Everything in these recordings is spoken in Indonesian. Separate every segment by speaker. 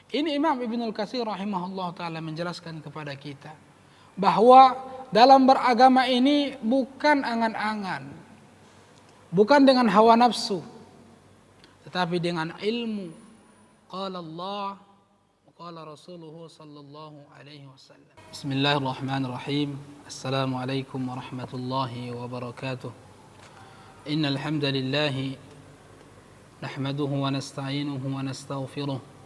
Speaker 1: Ini Imam Ibnul Katsir rahimahullah ta'ala menjelaskan kepada kita bahwa dalam beragama ini bukan angan-angan, bukan dengan hawa nafsu, tetapi dengan ilmu. Qala Allah wa qala Rasuluhu sallallahu alaihi wasallam. Bismillahirrahmanirrahim. Assalamualaikum warahmatullahi wabarakatuh. Innal hamdalillah nahmaduhu wa nasta'inuhu wa nastaghfiruh.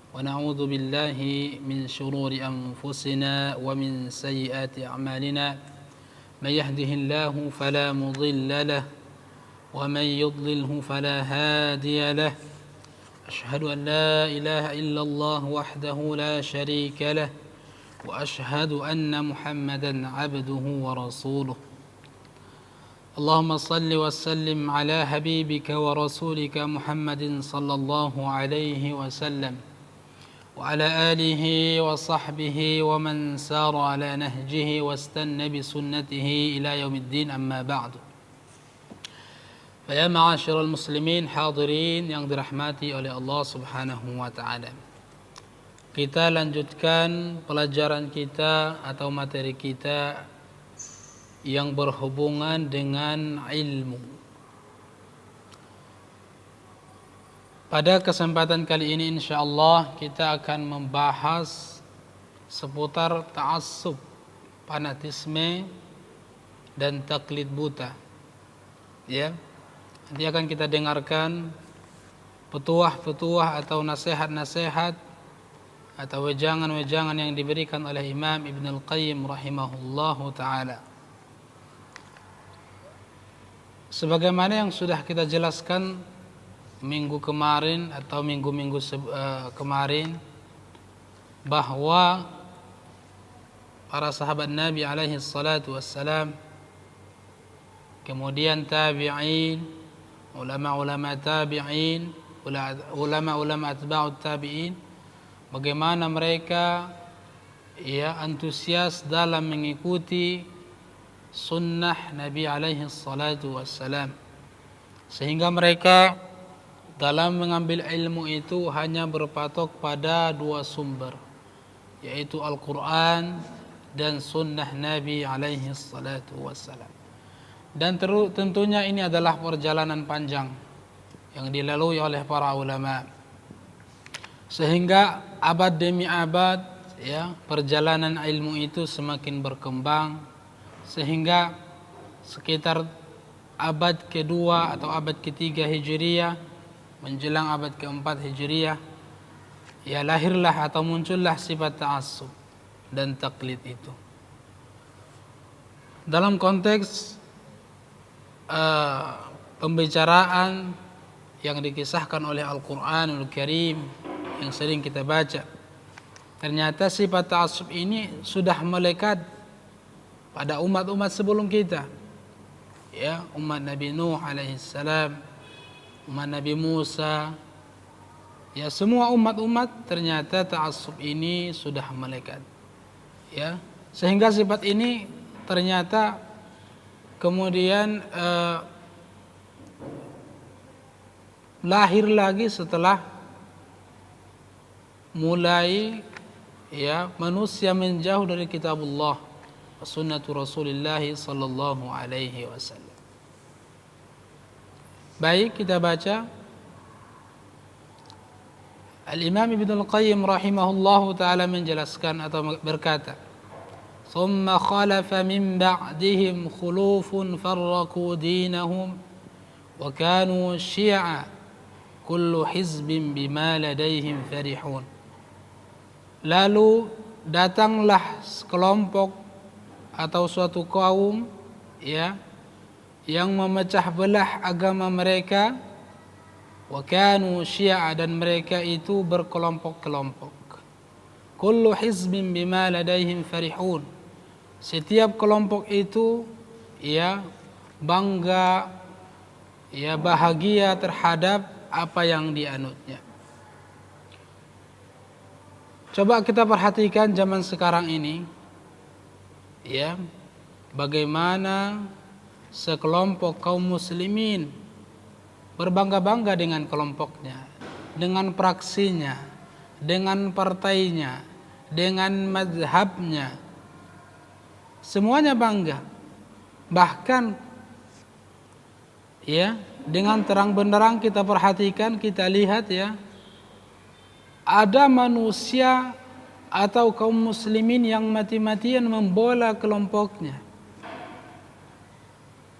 Speaker 1: ونعوذ بالله من شرور أنفسنا ومن سيئات أعمالنا من يهده الله فلا مضل له ومن يضلله فلا هادي له أشهد أن لا إله إلا الله وحده لا شريك له وأشهد أن محمدا عبده ورسوله اللهم صل وسلم على حبيبك ورسولك محمد صلى الله عليه وسلم وعلى آله وصحبه ومن سار على نهجه واستنى بسنته إلى يوم الدين أما بعد فيا معاشر المسلمين حاضرين yang dirahmati oleh Allah Subhanahu wa taala. Kita lanjutkan pelajaran kita atau materi kita yang berhubungan dengan ilmu. Pada kesempatan kali ini insyaallah kita akan membahas seputar ta'assub, fanatisme dan taklid buta. Ya. Nanti akan kita dengarkan petuah-petuah atau nasihat-nasihat atau wejangan-wejangan yang diberikan oleh Imam Ibnul Qayyim rahimahullahu taala. Sebagaimana yang sudah kita jelaskan minggu kemarin atau minggu-minggu kemarin bahwa para sahabat Nabi alaihi salatu wassalam, kemudian tabi'in, ulama-ulama tabi'in, ulama-ulama atba'ut tabi'in, bagaimana mereka antusias dalam mengikuti sunnah Nabi alaihi salatu wassalam, sehingga mereka dalam mengambil ilmu itu hanya berpatok pada dua sumber, yaitu Al-Quran dan sunnah Nabi alaihi salatu wassalam. Dan tentunya ini adalah perjalanan panjang yang dilalui oleh para ulama, sehingga abad demi abad perjalanan ilmu itu semakin berkembang, sehingga sekitar abad kedua atau abad ketiga Hijriyah menjelang abad keempat Hijriyah, lahirlah atau muncullah sifat ta'assub dan taklid itu. Dalam konteks pembicaraan yang dikisahkan oleh Al-Quranul Karim yang sering kita baca, ternyata sifat ta'assub ini sudah melekat pada umat-umat sebelum kita. Umat Nabi Nuh alaihissalam, umat Nabi Musa, semua umat-umat ternyata ta'assub ini sudah melekat. Sehingga sifat ini ternyata kemudian lahir lagi setelah mulai manusia menjauh dari kitabullah wa sunnatu Rasulillah sallallahu alaihi wasallam. Baik, kita baca. Al-Imam Ibnul Qayyim rahimahullahu ta'ala menjelaskan atau berkata, "Thumma khalafa min ba'dihim khulufun farraqu dinahum wa kanu syi'a kullu hizbin bima ladaihim farihun." Lalu datanglah sekelompok atau suatu kaum yang memecah belah agama mereka, wa kanu syi'a, dan mereka itu berkelompok-kelompok. Kullu hizbin bima ladaihim farihun, setiap kelompok itu bangga, bahagia terhadap apa yang dianutnya. Coba kita perhatikan zaman sekarang ini, bagaimana sekelompok kaum muslimin berbangga-bangga dengan kelompoknya, dengan praksinya, dengan partainya, dengan mazhabnya, semuanya bangga. Bahkan ya, dengan terang benderang kita perhatikan, kita lihat ya, ada manusia atau kaum muslimin yang mati-matian membela kelompoknya,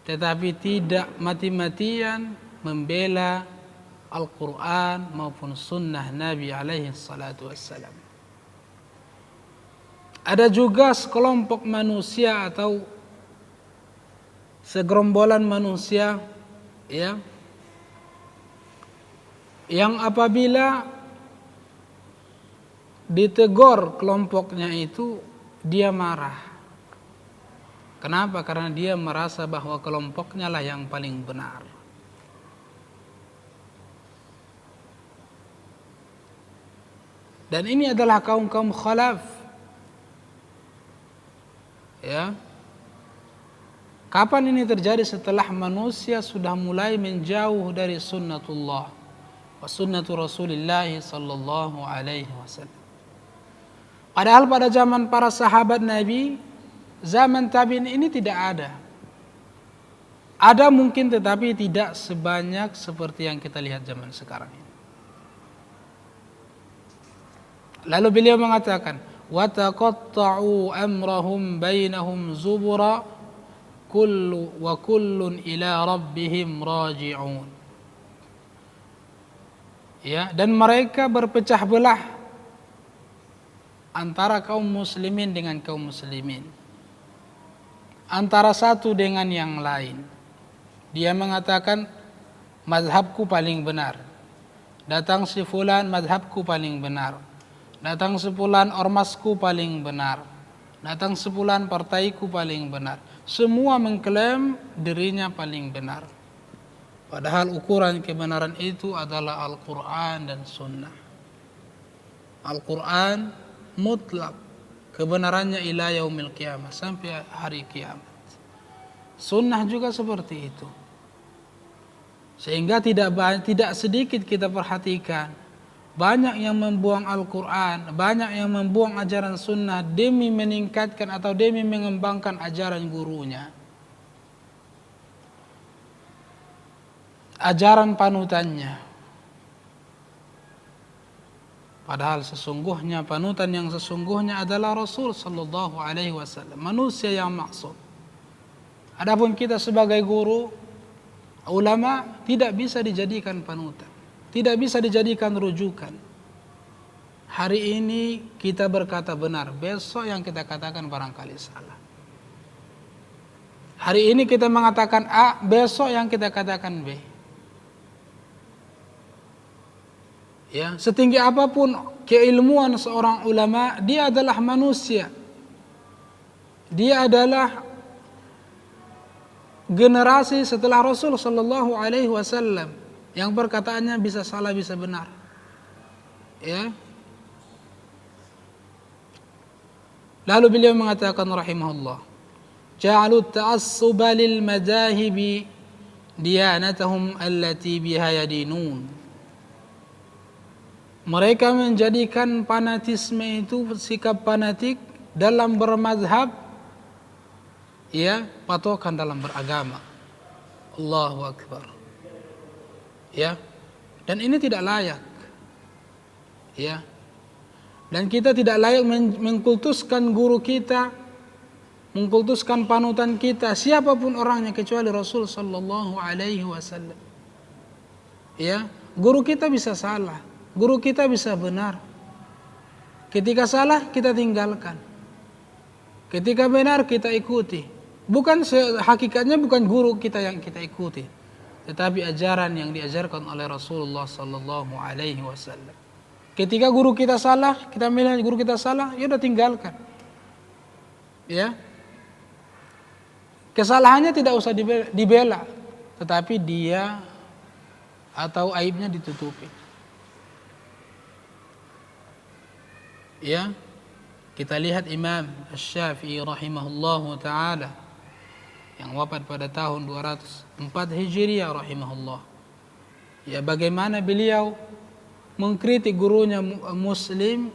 Speaker 1: tetapi tidak mati-matian membela Al-Quran maupun sunnah Nabi alaihi salatu wassalam. Ada juga sekelompok manusia atau segerombolan manusia ya, yang apabila ditegur kelompoknya itu dia marah. Kenapa? Karena dia merasa bahwa kelompoknya lah yang paling benar. Dan ini adalah kaum-kaum khalaf. Ya. Kapan ini terjadi? Setelah manusia sudah mulai menjauh dari sunnatullah wa sunnatu Rasulillah sallallahu alaihi wasallam. Padahal pada zaman para sahabat Nabi, zaman tabi'in ini tidak ada. Ada mungkin, tetapi tidak sebanyak seperti yang kita lihat zaman sekarang ini. Lalu beliau mengatakan, wa taqatta'u amrahum bainahum zubura kullun ila rabbihim raji'un. Ya, dan mereka berpecah belah antara kaum muslimin dengan kaum muslimin, antara satu dengan yang lain. Dia mengatakan mazhabku paling benar, datang si fulan mazhabku paling benar, datang sepulan ormasku paling benar, datang sepulan partaiku paling benar. Semua mengklaim dirinya paling benar, padahal ukuran kebenaran itu adalah Al-Quran dan Sunnah. Al-Quran mutlak kebenarannya ila yaumil qiyamah, sampai hari kiamat. Sunnah juga seperti itu. Sehingga tidak sedikit kita perhatikan, banyak yang membuang Al-Quran, banyak yang membuang ajaran sunnah demi meningkatkan atau demi mengembangkan ajaran gurunya, ajaran panutannya. Padahal sesungguhnya panutan yang sesungguhnya adalah Rasul sallallahu alaihi wasallam, manusia yang maksud. Adapun kita sebagai guru, ulama, tidak bisa dijadikan panutan, tidak bisa dijadikan rujukan. Hari ini kita berkata benar, besok yang kita katakan barangkali salah. Hari ini kita mengatakan A, besok yang kita katakan B. Ya, setinggi apapun keilmuan seorang ulama, dia adalah manusia. Dia adalah generasi setelah Rasul sallallahu alaihi wasallam yang perkataannya bisa salah bisa benar. Ya. Lalu beliau mengatakan rahimahullah, ja'alu ta'assuba lil madahibi diyanatahum allati biha yadinun. Mereka menjadikan fanatisme itu sikap fanatik dalam bermazhab, ya, patokan dalam beragama. Allahu Akbar. Ya. Dan ini tidak layak. Ya. Dan kita tidak layak mengkultuskan guru kita, mengkultuskan panutan kita, siapapun orangnya kecuali Rasul sallallahu alaihi wasallam. Ya, guru kita bisa salah, guru kita bisa benar. Ketika salah kita tinggalkan, ketika benar kita ikuti. Bukan hakikatnya bukan guru kita yang kita ikuti, tetapi ajaran yang diajarkan oleh Rasulullah sallallahu alaihi wasallam. Ketika guru kita salah, kita melihat guru kita salah, ya udah tinggalkan. Ya. Kesalahannya tidak usah dibela, tetapi dia atau aibnya ditutupi. Ya. Kita lihat Imam Asy-Syafi'i rahimahullahu taala yang wafat pada tahun 204 Hijriah rahimahullah. Ya, bagaimana beliau mengkritik gurunya Muslim,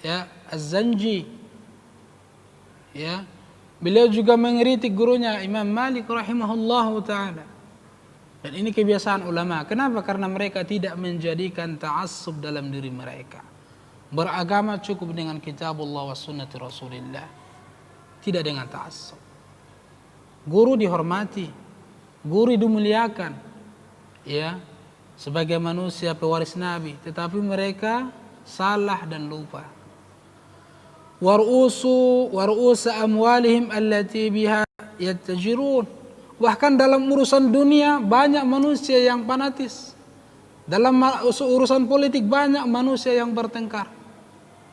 Speaker 1: ya, Az-Zanji, ya. Beliau juga mengkritik gurunya Imam Malik rahimahullahu taala. Dan ini kebiasaan ulama. Kenapa? Karena mereka tidak menjadikan ta'assub dalam diri mereka. Beragama cukup dengan kitabullah wa sunnati Rasulillah. Tidak dengan ta'assub. Guru dihormati, guru dimuliakan, ya, sebagai manusia pewaris Nabi, tetapi mereka salah dan lupa. Waru'usa amwalihim allati biha yattajirun. Bahkan dalam urusan dunia banyak manusia yang fanatis. Dalam urusan politik banyak manusia yang bertengkar.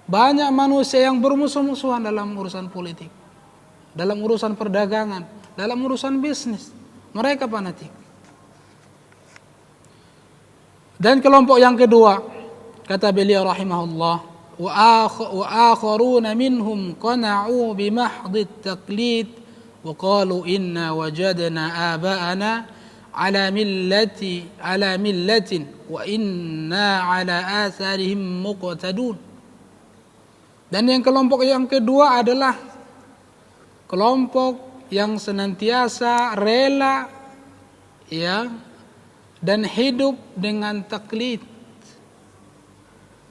Speaker 1: Banyak manusia yang bermusuh-musuhan dalam urusan politik, dalam urusan perdagangan, dalam urusan bisnis. Mereka fanatik. Dan kelompok yang kedua, kata beliau rahimahullah, وآخرون منهم قنعوا بمحض التقليد وقالوا إنا وجدنا آباءنا على ملة وإنا على آثارهم مقتدون. Dan yang kelompok yang kedua adalah kelompok yang senantiasa rela, ya, dan hidup dengan taklid.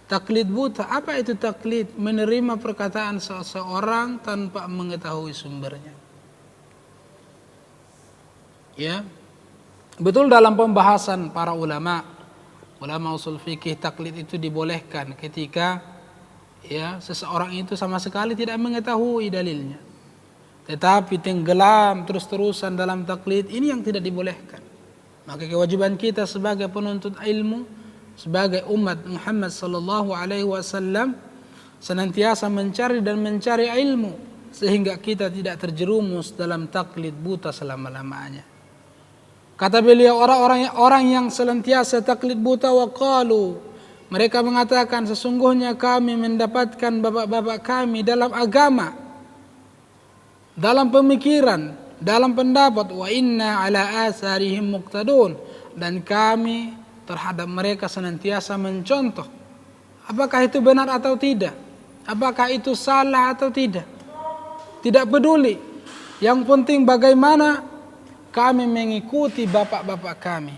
Speaker 1: Taklid buta. Apa itu taklid? Menerima perkataan seseorang tanpa mengetahui sumbernya. Ya. Betul dalam pembahasan para ulama usul fikih, taklid itu dibolehkan ketika, ya, seseorang itu sama sekali tidak mengetahui dalilnya. Tetapi tenggelam terus-terusan dalam taklid, ini yang tidak dibolehkan. Maka kewajiban kita sebagai penuntut ilmu, sebagai umat Muhammad sallallahu alaihi wasallam, senantiasa mencari ilmu sehingga kita tidak terjerumus dalam taklid buta selama-lamanya. Kata beliau, orang yang senantiasa taklid buta, waqalu, mereka mengatakan, sesungguhnya kami mendapatkan bapak-bapak kami dalam agama, dalam pemikiran, dalam pendapat, wa inna ala asarihim muqtadun, dan kami terhadap mereka senantiasa mencontoh. Apakah itu benar atau tidak? Apakah itu salah atau tidak? Tidak peduli. Yang penting bagaimana kami mengikuti bapak-bapak kami,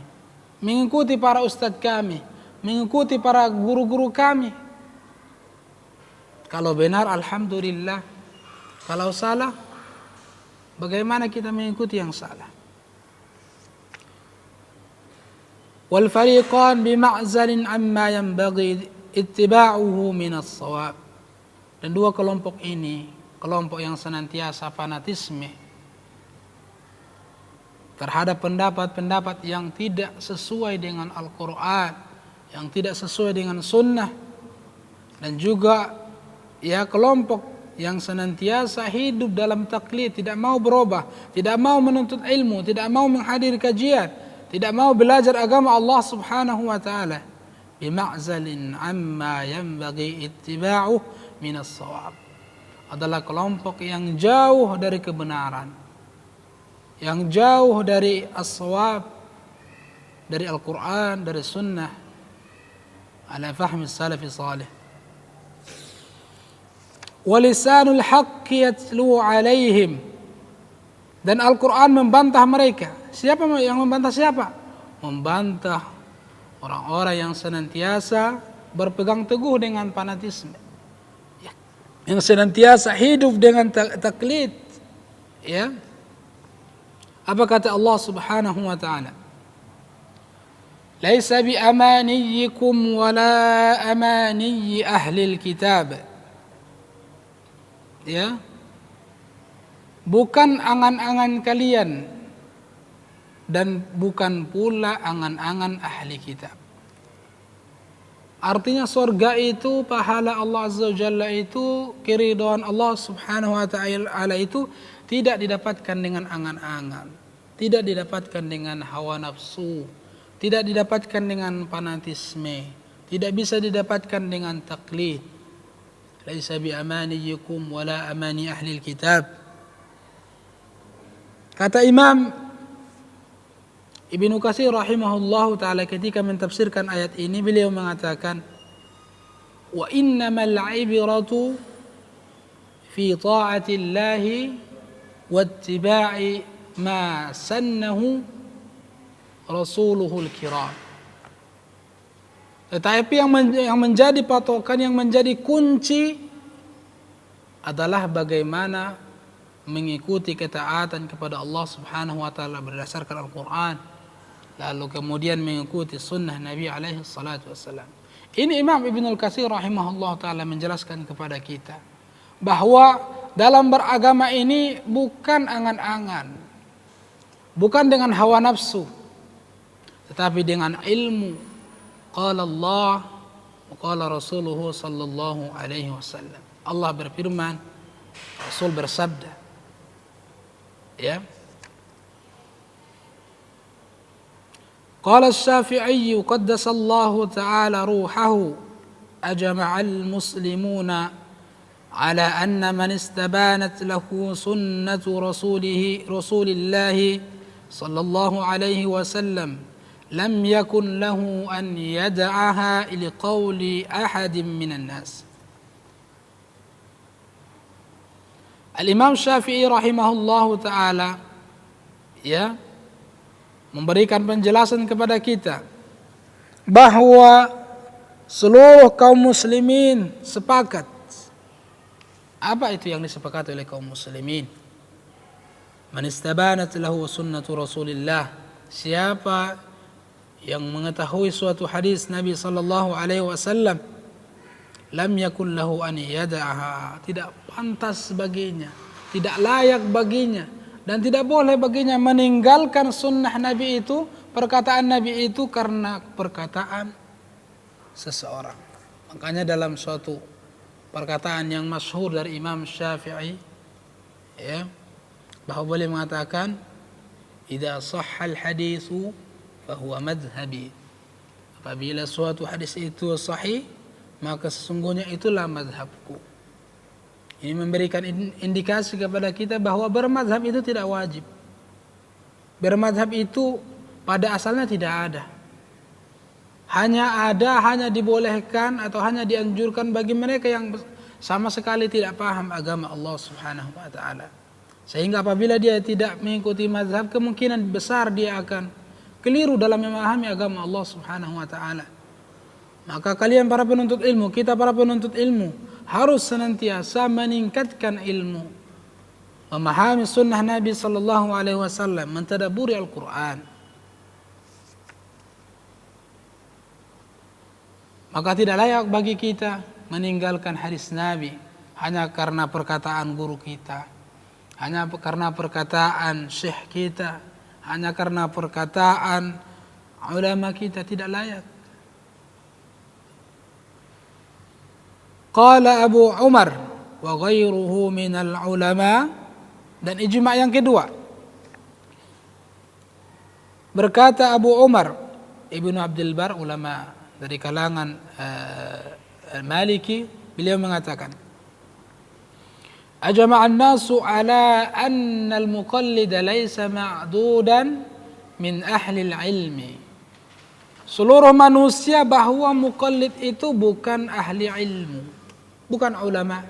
Speaker 1: mengikuti para ustadz kami, mengikuti para guru-guru kami. Kalau benar, alhamdulillah. Kalau salah, bagaimana kita mengikuti yang salah? Wal fariqan bima'zalin amma yanbaghi ittiba'uhu minas shawab. Dan dua kelompok ini, kelompok yang senantiasa fanatisme terhadap pendapat-pendapat yang tidak sesuai dengan Al-Quran, yang tidak sesuai dengan Sunnah, dan juga, ya, kelompok yang senantiasa hidup dalam taklid, tidak mau berubah, tidak mau menuntut ilmu, tidak mau menghadiri kajian, tidak mau belajar agama Allah subhanahu wa ta'ala. Bima'zalin amma yanbaghi ittiba'uh minas shawab. Adalah kelompok yang jauh dari kebenaran, yang jauh dari as-shawab, dari Al-Quran, dari Sunnah, ala fahmi salafi salih. Walisanul haqqi yatlu alaihim. Dan Al-Quran membantah mereka. Siapa yang membantah siapa? Membantah orang-orang yang senantiasa berpegang teguh dengan fanatisme, yang senantiasa hidup dengan taklid. Ya. Apa kata Allah subhanahu wa ta'ala? Laisa bi amaniyikum wala amaniyi ahlil kitab. Ya. Bukan angan-angan kalian dan bukan pula angan-angan ahli kitab. Artinya surga itu, pahala Allah Azza wa Jalla itu, keridhaan Allah Subhanahu wa ta'ala itu tidak didapatkan dengan angan-angan, tidak didapatkan dengan hawa nafsu, tidak didapatkan dengan fanatisme, tidak bisa didapatkan dengan taklid. Laisa bi amaniyikum wala amani ahli kitab. Kata Imam Ibnu Katsir rahimahullahu taala ketika mentafsirkan ayat ini beliau mengatakan wa innamal ibratu fi ta'atillahi wattiba'i ma sannahu rasuluhul kiram. Tetapi yang menjadi patokan, yang menjadi kunci adalah bagaimana mengikuti ketaatan kepada Allah Subhanahu wa taala berdasarkan Al-Qur'an, lalu kemudian mengikuti sunnah Nabi alaihi salatu wassalam. Ini Imam Ibnul Katsir rahimahullah taala menjelaskan kepada kita bahwa dalam beragama ini bukan angan-angan, bukan dengan hawa nafsu, tetapi dengan ilmu. Qala Allah wa qala Rasuluhu sallallahu alaihi wasallam. Allah berfirman, Rasul bersabda. Ya. Qala Asy-Syafi'i qaddasallahu ta'ala ruhahu ajma'al muslimuna ala anna man istabanat lahu sunnatu rasulillah sallallahu alaihi wasallam lam yakun lahu an yad'aha li qawli ahadin minan nas. Al-Imam Syafi'i rahimahullahu ta'ala ya memberikan penjelasan kepada kita bahwa seluruh kaum muslimin sepakat. Apa itu yang disepakati oleh kaum muslimin? Man istabanat lahu sunnatu Rasulillah, siapa yang mengetahui suatu hadis Nabi sallallahu alaihi wasallam, lam yakun lahu an yada'aha, tidak pantas baginya, tidak layak baginya, dan tidak boleh baginya meninggalkan sunnah Nabi itu, perkataan Nabi itu karena perkataan seseorang. Makanya dalam suatu perkataan yang masyhur dari Imam Syafi'i, ya, bahwa beliau mengatakan, "Idza shahhal haditsu fa huwa madhhabi." Apabila suatu hadis itu sahih, maka sesungguhnya itulah mazhabku. Ini memberikan indikasi kepada kita bahwa bermazhab itu tidak wajib. Bermazhab itu pada asalnya tidak ada. Hanya dibolehkan atau hanya dianjurkan bagi mereka yang sama sekali tidak paham agama Allah Subhanahu wa taala. Sehingga apabila dia tidak mengikuti mazhab, kemungkinan besar dia akan keliru dalam memahami agama Allah Subhanahu wa taala. Maka kalian para penuntut ilmu, kita para penuntut ilmu harus senantiasa meningkatkan ilmu, memahami sunnah Nabi sallallahu alaihi wasallam, mentadabburi Al-Qur'an. Maka tidak layak bagi kita meninggalkan hadis Nabi hanya karena perkataan guru kita, hanya karena perkataan syekh kita, hanya karena perkataan ulama kita, tidak layak. Qala Abu Umar wa ghairuhu minal ulama, dan ijma' yang kedua. Berkata Abu Umar Ibnu Abdul Bar, ulama dari kalangan Maliki, beliau mengatakan, ajma'an nasu ala anna al-muqallid laysa ma'dudan min ahli al-ilmi. Seluruh manusia bahwa muqallid itu bukan ahli ilmu, bukan ulama.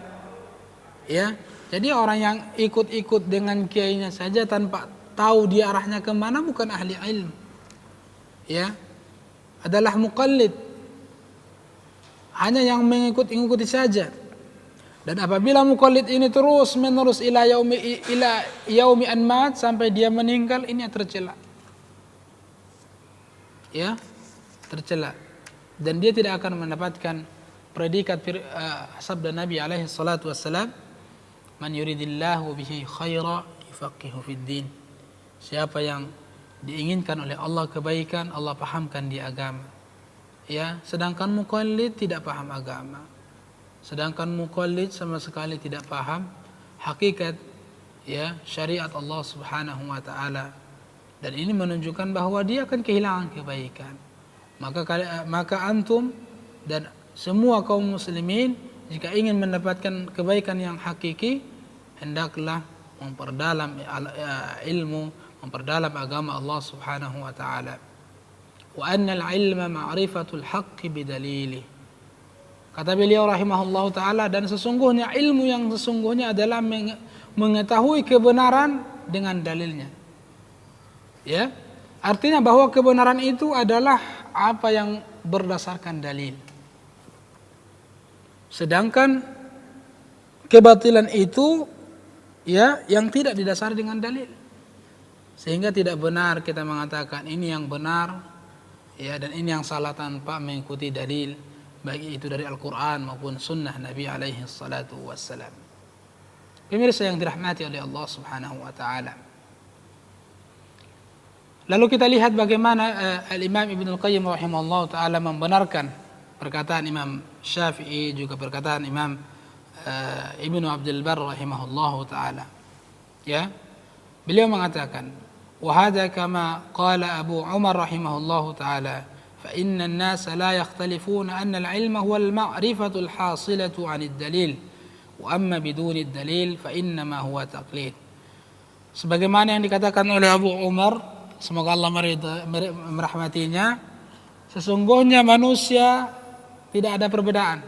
Speaker 1: Ya, jadi orang yang ikut-ikut dengan kiainya saja tanpa tahu dia arahnya kemana bukan ahli ilmu. Ya, adalah muqallid, hanya yang mengikuti saja. Dan apabila muqallid ini terus menerus ila yaumi an mat, sampai dia meninggal, ini tercela. Ya, tercela, dan dia tidak akan mendapatkan predikat sabda Nabi alaihi salatu wassalam, man yuridillahu bihi khaira yufaqihu fid din. Siapa yang diinginkan oleh Allah kebaikan, Allah pahamkan di agama. Ya, sedangkan muqallid tidak paham agama. Sedangkan muqallid sama sekali tidak paham hakikat ya syariat Allah Subhanahu wa taala. Dan ini menunjukkan bahwa dia akan kehilangan kebaikan. Maka antum dan semua kaum muslimin jika ingin mendapatkan kebaikan yang hakiki, hendaklah memperdalam ilmu, memperdalam agama Allah Subhanahu wa taala. Wa annal ilma ma'rifatul haqqi bidalili. Kata beliau rahimahullahu taala, dan sesungguhnya ilmu yang sesungguhnya adalah mengetahui kebenaran dengan dalilnya. Ya. Artinya bahwa kebenaran itu adalah apa yang berdasarkan dalil. Sedangkan kebatilan itu ya yang tidak didasari dengan dalil. Sehingga tidak benar kita mengatakan ini yang benar ya dan ini yang salah tanpa mengikuti dalil, baik itu dari Al-Qur'an maupun sunnah Nabi alaihi salatu wassalam. Pemirsa yang dirahmati oleh Allah Subhanahu wa taala. Lalu kita lihat bagaimana Al-Imam Ibnu Al-Qayyim rahimahullah taala membenarkan perkataan Imam Syafi'i, juga perkataan Imam Ibnu Abdul Barr rahimahullah taala. Ya. Beliau mengatakan, "Wa hadza kama qala Abu Umar rahimahullah taala, fa inna an-nasa la yakhtalifuna anna al-'ilma huwa al-ma'rifatu al-hasilatu 'an ad-dalil, wa amma biduni ad-dalil fa inna ma huwa taqlid." Sebagaimana yang dikatakan oleh Abu Umar, semoga Allah merahmatinya, sesungguhnya manusia tidak ada perbedaan.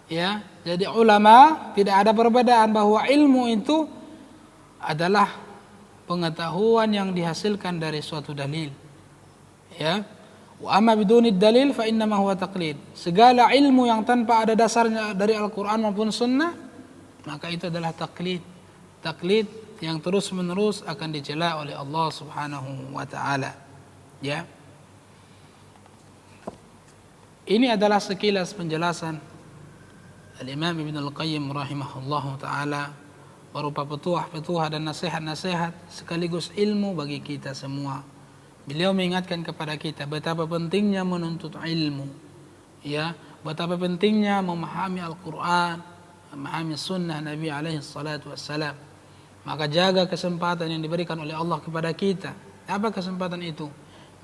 Speaker 1: Ya, jadi ulama tidak ada perbedaan bahwa ilmu itu adalah pengetahuan yang dihasilkan dari suatu dalil. Ya. Wa amma biduni dalil fa inna ma huwa taqlid. Segala ilmu yang tanpa ada dasarnya dari Al-Qur'an maupun sunnah, maka itu adalah taklid. Taklid yang terus-menerus akan dicela oleh Allah Subhanahu wa taala. Ya. Ini adalah sekilas penjelasan Al-Imam Ibnu Al-Qayyim rahimahullahu taala berupa petuah-petuah dan nasihat-nasihat sekaligus ilmu bagi kita semua. Beliau mengingatkan kepada kita betapa pentingnya menuntut ilmu. Ya, betapa pentingnya memahami Al-Qur'an, memahami sunnah Nabi alaihi salatu wassalam. Maka jaga kesempatan yang diberikan oleh Allah kepada kita. Apa kesempatan itu?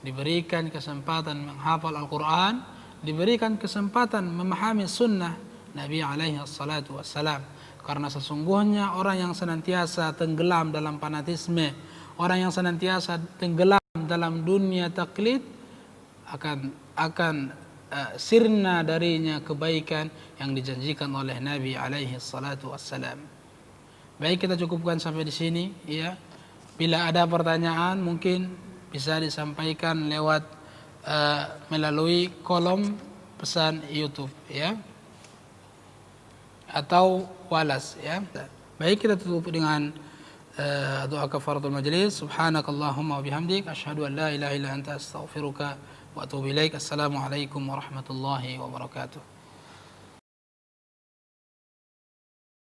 Speaker 1: Diberikan kesempatan menghafal Al-Qur'an, diberikan kesempatan memahami sunnah Nabi alaihi salatu wassalam. Karena sesungguhnya orang yang senantiasa tenggelam dalam fanatisme, orang yang senantiasa tenggelam dalam dunia taklid, akan sirna darinya kebaikan yang dijanjikan oleh Nabi alaihi salatu wassalam. Baik, kita cukupkan sampai di sini ya. Bila ada pertanyaan mungkin bisa disampaikan lewat melalui kolom pesan YouTube ya, atau walas ya. Baik, kita tutup dengan doa kafaratul majlis. Subhanakallahumma wa bihamdik asyhadu an la ilaha illa anta astaghfiruka wa atubu ilaik. Assalamualaikum warahmatullahi wabarakatuh.